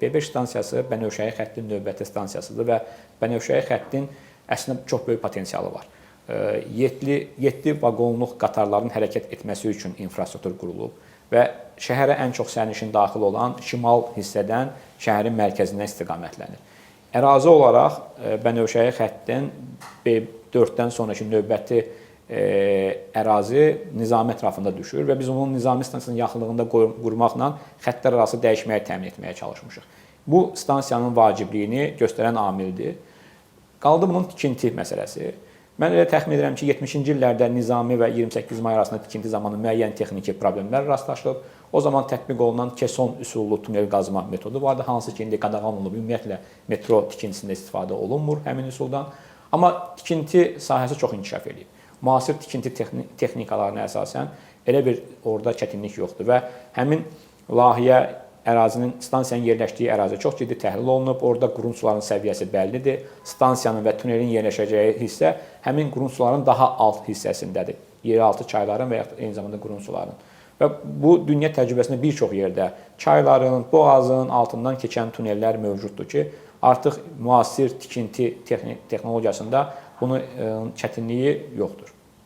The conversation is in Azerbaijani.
P5 stansiyası Bənövşəhi xəttinin növbəti stansiyasıdır və Bənövşəhi xəttin əslində çox böyük potensialı var. 7 vaqonluq qatarların hərəkət etməsi üçün infrastruktur qurulub və şəhərə ən çox sərnişin daxil olan şimal hissədən şəhərin mərkəzindən istiqamətlənir. Ərazi olaraq Bənövşəhi xəttin B4-dən sonraki növbəti ərazi Nizami ətrafında düşür və biz onun Nizami stansiyasının yaxınlığında qurmaqla xəttlər arası dəyişməyi təmin etməyə çalışmışıq. Bu stansiyanın vacibliyini göstərən amildir. Qaldı bunun tikinti məsələsi. Mən elə təxmin edirəm ki, 70-ci illərdə Nizami və 28 may arasında tikinti zamanı müəyyən texniki problemlər rastlaşılıb. O zaman tətbiq olunan keson üsullu tunel qazma metodu vardı, hansı ki, indi qadağan olunub. Ümumiyyətlə, metro tikintisində istifadə olunmur həmin üsuldan. Amma tikinti sahəsi çox inkişaf edib. Müasir tikinti texnikalarına əsasən elə bir orada çətinlik yoxdur və həmin layihə ərazinin, stansiyanın yerləşdiyi ərazi çox ciddi təhlil olunub. Orada qurun sularının səviyyəsi bəllidir. Stansiyanın və tunelin yerləşəcəyi hissə həmin qurun sularının daha alt hissəsindədir. Yeraltı çayların və yaxud eyni zamanda qurun sularının. Və bu dünya təcrübəsində bir çox yerdə çayların, boğazın altından keçən tunellər mövcuddur ki, artıq müasir tikinti texnologiyasında bunun çətinliyi yoxdur.